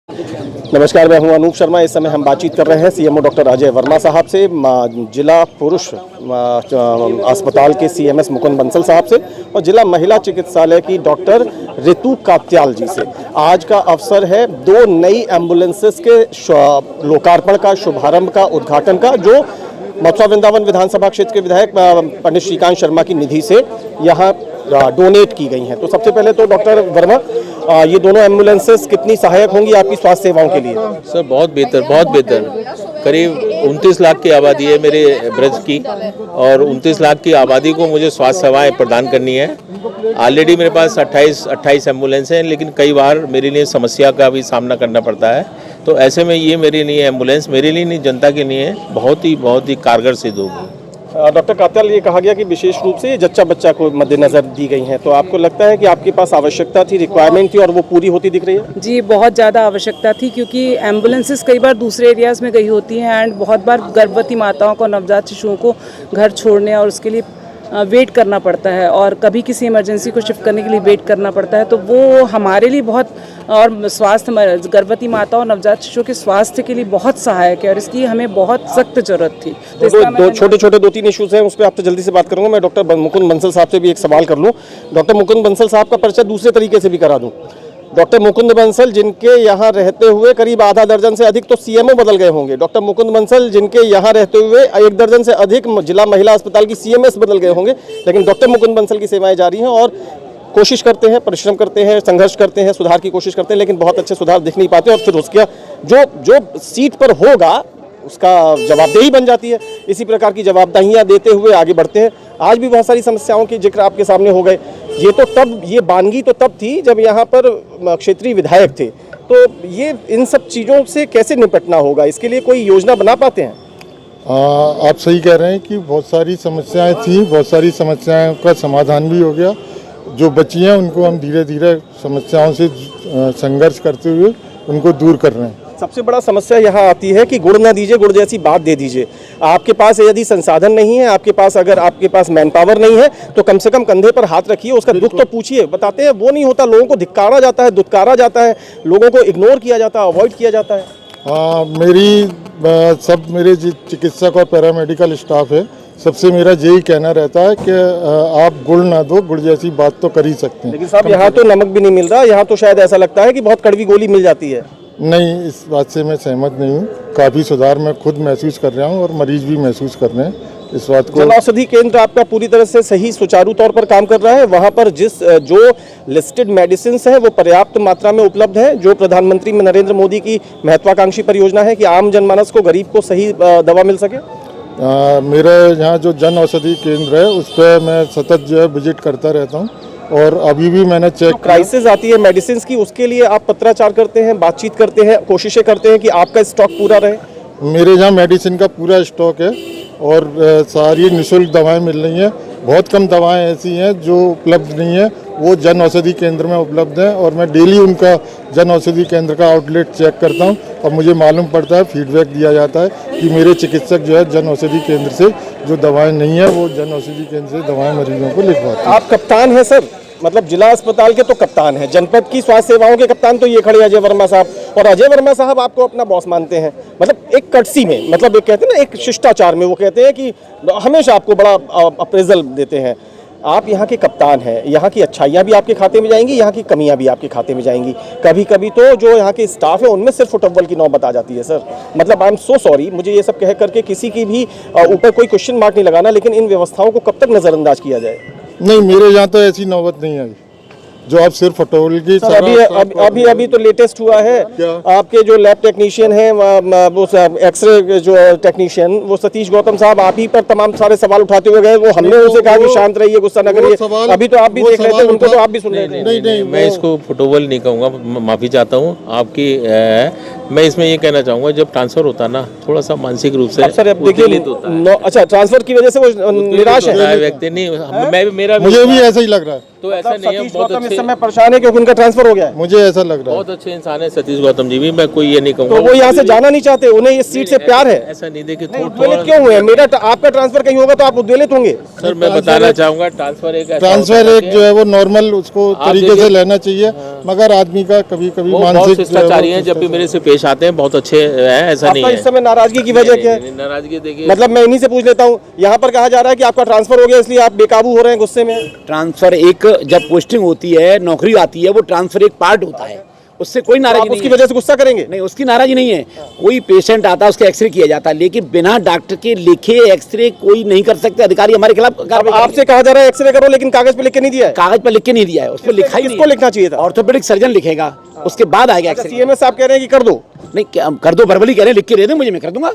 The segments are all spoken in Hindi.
नमस्कार, मैं हूं अनूप शर्मा। इस समय हम बातचीत कर रहे हैं सीएमओ डॉक्टर अजय वर्मा साहब से, जिला पुरुष अस्पताल के सीएमएस मुकुंद बंसल साहब से और जिला महिला चिकित्सालय की डॉक्टर ऋतु कात्याल जी से। आज का अवसर है 2 नई एम्बुलेंसेस के लोकार्पण का, शुभारंभ का, उद्घाटन का, जो मथुरा वृंदावन विधानसभा क्षेत्र के विधायक पंडित श्रीकांत शर्मा की निधि से यहाँ डोनेट की गई हैं। तो सबसे पहले तो डॉक्टर वर्मा, ये दोनों एम्बुलेंसेस कितनी सहायक होंगी आपकी स्वास्थ्य सेवाओं के लिए? सर बहुत बेहतर। करीब 29 लाख की आबादी है मेरे ब्रज की, और 29 लाख की आबादी को मुझे स्वास्थ्य सेवाएं प्रदान करनी है। ऑलरेडी मेरे पास 28 एम्बुलेंस हैं, लेकिन कई बार मेरे लिए समस्या का भी सामना करना पड़ता है। तो ऐसे में ये मेरे लिए एम्बुलेंस, मेरे लिए नहीं, जनता के लिए बहुत ही कारगर सिद्ध होगी। डॉक्टर कात्याल, ये कहा गया कि विशेष रूप से जच्चा बच्चा को मद्देनजर दी गई हैं, तो आपको लगता है कि आपके पास आवश्यकता थी, रिक्वायरमेंट थी और वो पूरी होती दिख रही है? जी, बहुत ज़्यादा आवश्यकता थी, क्योंकि एम्बुलेंसेस कई बार दूसरे एरियाज़ में गई होती हैं एंड बहुत बार गर्भवती माताओं को, नवजात शिशुओं को घर छोड़ने और उसके लिए वेट करना पड़ता है, और कभी किसी इमरजेंसी को शिफ्ट करने के लिए वेट करना पड़ता है। तो वो हमारे लिए बहुत, और स्वास्थ्य, गर्भवती माता और नवजात शिशुओं के स्वास्थ्य के लिए बहुत सहायक है, और इसकी हमें बहुत सख्त जरूरत थी। तो छोटे 2-3 इश्यूज हैं, उस पर आपसे जल्दी से बात करूंगा। मैं डॉक्टर मुकुंद बंसल साहब से भी एक सवाल कर लूँ। डॉक्टर मुकुंद बंसल साहब का परिचय दूसरे तरीके से भी करा दूँ। डॉक्टर मुकुंद बंसल, जिनके यहाँ रहते हुए करीब आधा दर्जन से अधिक तो सीएमओ बदल गए होंगे। डॉक्टर मुकुंद बंसल, जिनके यहाँ रहते हुए 1 दर्जन से अधिक जिला महिला अस्पताल की सीएमएस बदल गए होंगे, लेकिन डॉक्टर मुकुंद बंसल की सेवाएं जारी हैं और कोशिश करते हैं, परिश्रम करते हैं, संघर्ष करते हैं, सुधार की कोशिश करते हैं, लेकिन बहुत अच्छे सुधार दिख नहीं पाते, और फिर उसका जो सीट पर होगा उसका जवाबदेही बन जाती है। इसी प्रकार की जवाबदेहियाँ देते हुए आगे बढ़ते हैं। आज भी बहुत सारी समस्याओं के जिक्र आपके सामने हो गए। ये बानगी तो तब थी जब यहाँ पर क्षेत्रीय विधायक थे। तो ये इन सब चीज़ों से कैसे निपटना होगा, इसके लिए कोई योजना बना पाते हैं? आप सही कह रहे हैं कि बहुत सारी समस्याएं थी, बहुत सारी समस्याओं का समाधान भी हो गया। जो बची हैं उनको हम धीरे धीरे समस्याओं से संघर्ष करते हुए उनको दूर कर रहे हैं। सबसे बड़ा समस्या यहाँ आती है कि गुड़ ना दीजिए, गुड़ जैसी बात दे दीजिए। आपके पास यदि संसाधन नहीं है, अगर आपके पास मैन पावर नहीं है, तो कम से कम कंधे पर हाथ रखिए, उसका दुख तो पूछिए। बताते हैं वो नहीं होता, लोगों को धिक्कारा जाता है, दुत्कारा जाता है, लोगों को इग्नोर किया जाता है, अवॉइड किया जाता है। मेरे चिकित्सक और पैरामेडिकल स्टाफ है, सबसे मेरा यही कहना रहता है कि आप गुड़ ना दो, गुड़ जैसी बात तो कर ही सकते हैं। लेकिन साहब, यहाँ तो नमक भी नहीं मिल रहा, यहाँ तो शायद ऐसा लगता है कि बहुत कड़वी गोली मिल जाती है। नहीं, इस बात से मैं सहमत नहीं हूँ। काफ़ी सुधार मैं खुद महसूस कर रहा हूँ और मरीज भी महसूस कर रहे हैं इस बात को। जन औषधि केंद्र आपका पूरी तरह से सही, सुचारू तौर पर काम कर रहा है। वहाँ पर जो लिस्टेड मेडिसिन हैं वो पर्याप्त मात्रा में उपलब्ध है। जो प्रधानमंत्री नरेंद्र मोदी की महत्वाकांक्षी परियोजना है कि आम जनमानस को, गरीब को सही दवा मिल सके। मेरे यहाँ जो जन औषधि केंद्र है उस पर मैं सतत विजिट करता रहता हूँ, और अभी भी मैंने चेक, क्राइसिस आती है मेडिसिन की, उसके लिए आप पत्राचार करते हैं, बातचीत करते हैं, कोशिशें करते हैं कि आपका स्टॉक पूरा रहे। मेरे यहाँ मेडिसिन का पूरा स्टॉक है और सारी निःशुल्क दवाएं मिल रही हैं। बहुत कम दवाएं ऐसी हैं जो उपलब्ध नहीं है, वो जन औषधि केंद्र में उपलब्ध है, और मैं डेली उनका जन औषधि केंद्र का आउटलेट चेक करता हूं, और मुझे मालूम पड़ता है, फीडबैक दिया जाता है कि मेरे चिकित्सक जो है जन औषधि केंद्र से जो दवाएं नहीं है वो जन औषधि केंद्र से दवाएं मरीजों को लिखवाते हैं। आप कप्तान हैं सर, मतलब जिला अस्पताल के तो कप्तान हैं, जनपद की स्वास्थ्य सेवाओं के कप्तान तो ये खड़े अजय वर्मा साहब, और अजय वर्मा साहब आपको अपना बॉस मानते हैं। मतलब एक कर्टसी में, मतलब एक कहते हैं ना, एक शिष्टाचार में, वो कहते हैं कि हमेशा आपको बड़ा अप्रेजल देते हैं। आप यहाँ के कप्तान हैं, यहाँ की अच्छाइयाँ भी आपके खाते में जाएंगी, यहाँ की कमियाँ भी आपके खाते में जाएंगी। कभी कभी तो जो यहाँ के स्टाफ है उनमें सिर्फ फुटबॉल की नौबत आ जाती है सर। मतलब आई एम सो सॉरी, मुझे ये सब कह करके किसी की भी ऊपर कोई क्वेश्चन मार्क नहीं लगाना, लेकिन इन व्यवस्थाओं को कब तक नज़रअंदाज किया जाए? नहीं, मेरे यहाँ तो ऐसी नौबत नहीं आई जो आप सिर्फ फटोल की। अभी तो लेटेस्ट हुआ है, आपके जो लैब टेक्नीशियन हैं, वो एक्सरे जो टेक्नीशियन, वो सतीश गौतम साहब, आप ही पर तमाम सारे सवाल उठाते हुए गए। वो हमने उनसे कहा कि शांत रहिए, गुस्सा न करिए। अभी तो आप भी देख रहे थे उनको, तो आप भी सुन रहे थे। नहीं, मैं इसको फुटबॉल नहीं कहूँगा, माफ़ी चाहता हूँ आपकी। मैं इसमें ये कहना चाहूँगा, जब ट्रांसफर होता है ना, थोड़ा सा मानसिक रूप से सर देखिए, अच्छा, ट्रांसफर की वजह से वो निराश है व्यक्ति नहीं, मुझे भी ऐसा ही लग रहा है। तो ऐसा नहीं है, सतीश बहुत गौतम इस अच्छे समय परेशान है क्योंकि उनका ट्रांसफर हो गया है। मुझे ऐसा लग रहा है। बहुत अच्छे इंसान है सतीश गौतम जी भी, मैं कोई ये नहीं तो कहूँगा। वो यहाँ से जाना नहीं चाहते, उन्हें इस सीट से प्यार है। ऐसा नहीं, देखिए उद्वेलित क्यों हुए? आपका ट्रांसफर कहीं होगा तो आप उद्वेलित होंगे। सर मैं बताना चाहूँगा ट्रांसफर एक ऐसा ट्रांसफर होता है एक जो है वो नॉर्मल उसको आप तरीके देखिए- से लेना चाहिए, मगर आदमी का कभी कभी वो बहुत मानसिक शिष्टाचारी हैं, जब भी मेरे से पेश आते हैं बहुत अच्छे हैं, ऐसा नहीं आपका है। इस समय नाराजगी की वजह क्या है? नाराजगी देखिए, मतलब मैं इन्हीं से पूछ लेता हूँ, यहाँ पर कहा जा रहा है कि आपका ट्रांसफर हो गया इसलिए आप बेकाबू हो रहे हैं, गुस्से में। ट्रांसफर एक जब पोस्टिंग होती है, नौकरी आती है, वो ट्रांसफर एक पार्ट होता है, उससे कोई नाराजी आप नहीं उसकी है। वजह से गुस्सा करेंगे? नहीं, उसकी नाराजी नहीं है। कोई पेशेंट आता है, उसका एक्सरे किया जाता है, लेकिन बिना डॉक्टर के लिखे एक्सरे कोई नहीं कर सकते। अधिकारी हमारे खिलाफ अब कार्रवाई आपसे कहा जा रहा है एक्सरे करो, लेकिन कागज पे लिख के नहीं दिया है। कागज पर लिख के नहीं दिया है, उस पर लिखा ही नहीं किसको है। लिखना चाहिए था? ऑर्थोपेडिक सर्जन लिखेगा, उसके बाद आएगा एक्सरे। सीएमएस साहब कह रहे हैं कि कर दो, नहीं कर दो, वर्बली कह रहे हैं, लिख के दे दे मुझे, मैं कर दूंगा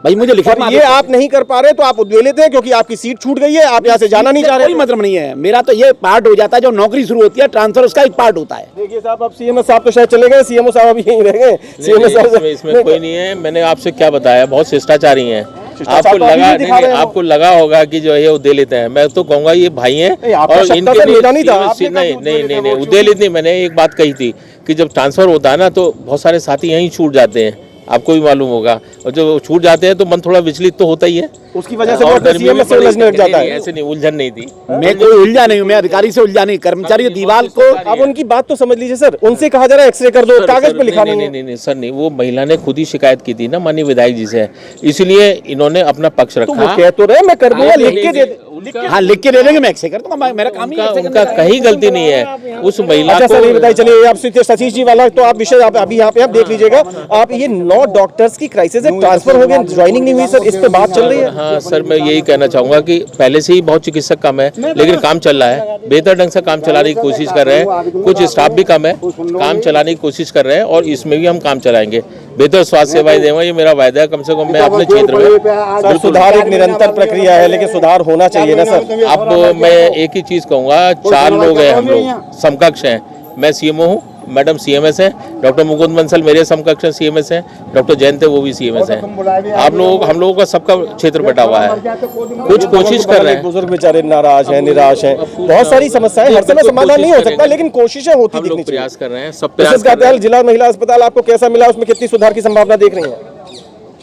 भाई, मुझे लिखा और ये आप नहीं कर पा रहे तो आप उद्वेलित हैं क्योंकि आपकी सीट छूट गई है, आप यहाँ से जाना नहीं चाह रहे। कोई मतलब नहीं है, मेरा तो ये पार्ट हो जाता है, जो नौकरी शुरू होती है ट्रांसफर उसका एक पार्ट होता है। देखिए साहब, अब सीएमएस साहब तो शायद चले गए, सीएमओ साहब अभी यहीं रह गए। सीएमएस साहब इसमें कोई नहीं है। मैंने आपसे क्या बताया, बहुत शिष्टाचारी हैं। शिष्टाचार आपको तो अभी लगा भी दिखा रहे हैं आपको लगा होगा कि जो है उद्वेलित है, मैं तो कहूँगा ये भाई हैं। आपका शब्द तो मेरा नहीं था, आपने कहा कि नहीं उद्वेलित है, नहीं वो उद्वेलित नहीं, मैंने एक बात कही थी कि जब ट्रांसफर होता है ना तो बहुत सारे साथी यहीं छूट जाते हैं, आपको भी मालूम होगा, और जब छूट जाते हैं तो मन थोड़ा विचलित तो होता ही है। उसकी वजह से और वो अपने गर्मी सीएमएस से में उलझने लग जाता है। ऐसे नहीं, उलझन नहीं थी। मैं कोई उलझा नहीं हूँ, मैं अधिकारी से उलझा नहीं, कर्मचारी दीवार को। अब उनकी बात तो समझ लीजिए सर, उनसे कहा जा रहा है एक्सरे कर दो, कागज पे लिखा नहीं है। नहीं सर नहीं, वो महिला ने खुद ही शिकायत की थी ना माननीय विधायक जी से, इसलिए इन्होंने अपना पक्ष तो वो रखा। कह तो रहे मैं कर दूंगा, लिख के दे। हाँ, लिख के दे देंगे, मैं एक्सरे कर दूंगा, मेरा काम ही एक्सरे उनका कहीं गलती नहीं है। उस महिला अच्छा सर, ये को बताइए, चलिए आप सतीश जी वाला तो आप विषय आप अभी यहाँ पे आप देख लीजिएगा। आप ये 9 डॉक्टर्स की क्राइसिस है, ट्रांसफर हो गया, ज्वाइनिंग नहीं हुई सर, इस पे बात चल रही है। हाँ सर, मैं यही कहना चाहूंगा कि पहले से ही बहुत चिकित्सक कम है, लेकिन काम चल रहा है, बेहतर ढंग से काम चलाने की कोशिश कर रहे हैं। कुछ स्टाफ भी कम है, काम चलाने की कोशिश कर रहे हैं और इसमें भी हम काम चलाएंगे, बेहतर स्वास्थ्य सेवाएं देंगे, ये मेरा वायदा है। कम से कम मैं अपने क्षेत्र में। सर सुधार एक निरंतर प्रक्रिया है, लेकिन सुधार होना चाहिए ना सर। अब मैं एक ही चीज कहूंगा, 4 लोग हैं, हम लोग समकक्ष हैं। मैं सीएमओ हूँ, मैडम सीएमएस है, डॉक्टर मुकुंद बंसल मेरे समकक्ष हैं, सीएमएस हैं, डॉक्टर जयंत है वो भी सीएमएस हैं। हम लोगों का सबका क्षेत्र बटा हुआ है, कुछ कोशिश कर रहे हैं। बुजुर्ग बेचारे नाराज हैं, निराश हैं, बहुत सारी समस्याएं, हर समय समाधान नहीं हो सकता, लेकिन कोशिशें होती हम दिखनी लोग चाहिए। प्रयास कर रहे हैं, सब प्रयास मिसेस कर रहे गात्याल, हैं। जिला महिला अस्पताल आपको कैसा मिला, उसमें कितनी सुधार की संभावना देख रही हैं?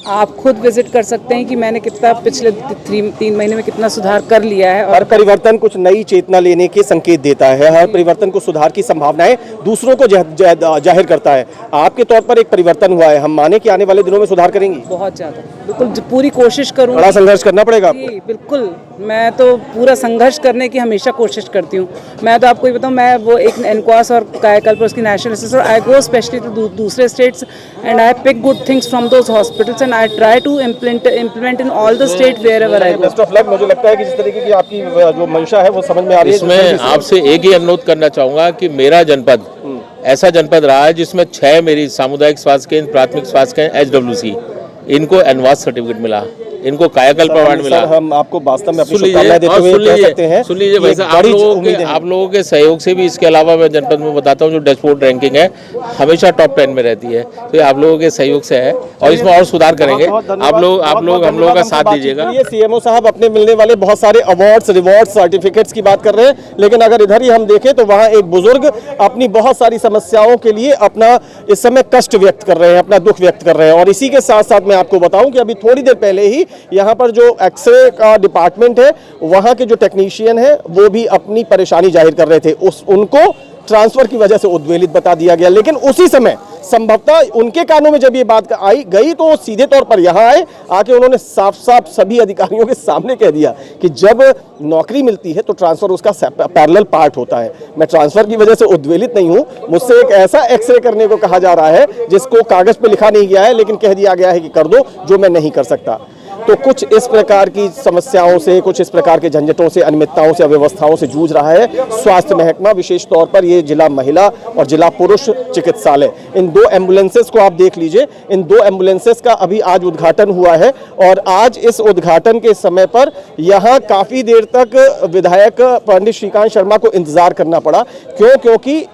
आप खुद विजिट कर सकते हैं कि मैंने कितना पिछले 3 महीने में कितना सुधार कर लिया है। और हर परिवर्तन कुछ नई चेतना लेने के संकेत देता है, हर परिवर्तन को सुधार की संभावनाएं दूसरों को जाहिर करता है। आपके तौर पर एक परिवर्तन हुआ है, हम माने कि आने वाले दिनों में सुधार करेंगी? बहुत ज़्यादा, बिल्कुल पूरी कोशिश करूँगी। बड़ा संघर्ष करना पड़ेगा आपको। जी बिल्कुल, मैं तो पूरा संघर्ष करने की हमेशा कोशिश करती हूँ। मैं तो आपको ये बताऊँ, मैं वो एक एनक्वास और कायाकल्प उसकी national assistant, I go specially to दूसरे states and I pick good things from those hospitals and I try to implement in all the state wherever I go. Best of luck. मुझे लगता है कि जिस तरीके की आपकी जो मंशा है वो समझ में आ रही है। इसमें आपसे एक ही अनुरोध करना चाहूंगा कि मेरा जनपद ऐसा जनपद रहा है जिसमें 6 मेरी सामुदायिक स्वास्थ्य केंद्र, प्राथमिक स्वास्थ्य केंद्र, HWC, इनको एनवास सर्टिफिकेट मिला, इनको कायाकल्प अवार्ड मिला। सर हम आपको वास्तव में अपनी सुन शुभकामनाएं देते हुए कह सकते हैं। सुन लीजिए भाई साहब, आप लोगों के सहयोग से भी, इसके अलावा मैं जनपद में बताता हूँ जो डैशबोर्ड रैंकिंग है हमेशा टॉप 10 में रहती है, तो आप लोगों के सहयोग से है और इसमें और सुधार करेंगे। आप लोग हम लोगों का साथ दीजिएगा। ये सीएमओ साहब अपने मिलने वाले बहुत सारे अवार्ड्स, रिवॉर्ड्स, सर्टिफिकेट्स की बात कर रहे हैं, लेकिन अगर इधर ही हम देखें तो वहाँ एक बुजुर्ग अपनी बहुत सारी समस्याओं के लिए अपना इस समय कष्ट व्यक्त कर रहे हैं, अपना दुख व्यक्त कर रहे हैं। और इसी के साथ साथ मैं आपको बताऊं कि अभी थोड़ी देर पहले ही यहाँ पर जो एक्सरे का डिपार्टमेंट है, वहाँ के जो टेक्नीशियन है वो भी अपनी परेशानी जाहिर कर रहे थे। उनको ट्रांसफर की वजह से उद्वेलित बता दिया गया, लेकिन उसी समय संभवतः उनके कानों में जब ये बात आई गई तो वो सीधे तौर पर यहाँ आए, आके उन्होंने साफ साफ सभी अधिकारियों के सामने कह दिया कि जब नौकरी मिलती है तो ट्रांसफर उसका पैरेलल पार्ट होता है। मैं ट्रांसफर की वजह से उद्वेलित नहीं हूँ, मुझसे एक ऐसा एक्सरे करने को कहा जा रहा है जिसको कागज पे लिखा नहीं गया है, लेकिन कह दिया गया है कि कर दो, जो मैं नहीं कर सकता। तो कुछ इस प्रकार की समस्याओं से, कुछ इस प्रकार के झंझटों से, अनियमितताओं से, अव्यवस्थाओं से जूझ रहा है स्वास्थ्य महकमा, विशेष तौर पर ये जिला महिला और जिला पुरुष चिकित्सालय। इन 2 एम्बुलेंसेस को आप देख लीजिए, इन 2 एम्बुलेंसेस का अभी आज उद्घाटन हुआ है और आज इस उद्घाटन के समय पर यहाँ काफ़ी देर तक विधायक पंडित श्रीकांत शर्मा को इंतजार करना पड़ा। क्योंकि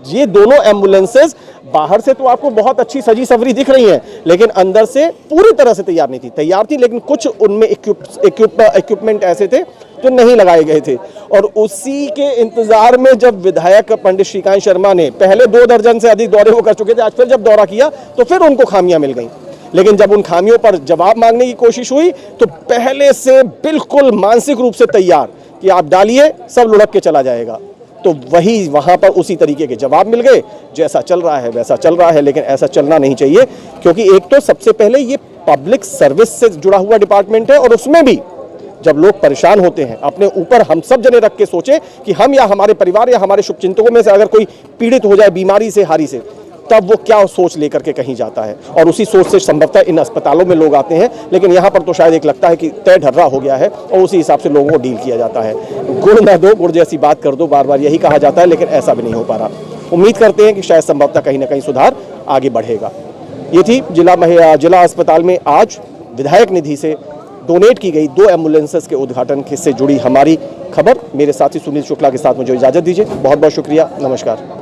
ये दोनों एम्बुलेंसेस बाहर से तो आपको बहुत अच्छी सजी सवरी दिख रही हैं, लेकिन अंदर से पूरी तरह से तैयार नहीं थी। तैयार थी लेकिन कुछ उनमें इक्विपमेंट ऐसे थे जो नहीं लगाए गए थे। और उसी के इंतजार में जब विधायक पंडित श्रीकांत शर्मा ने पहले 2 दर्जन से अधिक दौरे वो कर चुके थे, आज फिर जब दौरा किया तो फिर उनको खामियां मिल गई। लेकिन जब उन खामियों पर जवाब मांगने की कोशिश हुई तो पहले से बिल्कुल मानसिक रूप से तैयार कि आप डालिए, सब लुढ़क के चला जाएगा। तो वही वहां पर उसी तरीके के जवाब मिल गए। जैसा चल रहा है वैसा चल रहा है, लेकिन ऐसा चलना नहीं चाहिए, क्योंकि एक तो सबसे पहले ये पब्लिक सर्विस से जुड़ा हुआ डिपार्टमेंट है, और उसमें भी जब लोग परेशान होते हैं, अपने ऊपर हम सब जने रख के सोचे कि हम या हमारे परिवार या हमारे शुभचिंतकों में से अगर कोई पीड़ित हो जाए बीमारी से, हारी से, तब वो क्या सोच लेकर के कहीं जाता है। और उसी सोच से संभवतः इन अस्पतालों में लोग आते हैं, लेकिन यहाँ पर तो शायद एक लगता है कि तय ढर्रा हो गया है और उसी हिसाब से लोगों को डील किया जाता है। गुड़ न दो, गुड़ जैसी बात कर दो, बार बार यही कहा जाता है, लेकिन ऐसा भी नहीं हो पा रहा। उम्मीद करते हैं कि शायद संभवतः कहीं ना कहीं सुधार आगे बढ़ेगा। ये थी जिला अस्पताल में आज विधायक निधि से डोनेट की गई 2 एम्बुलेंसेस के उद्घाटन से जुड़ी हमारी खबर। मेरे साथी सुनील शुक्ला के साथ मुझे इजाजत दीजिए। बहुत बहुत शुक्रिया, नमस्कार।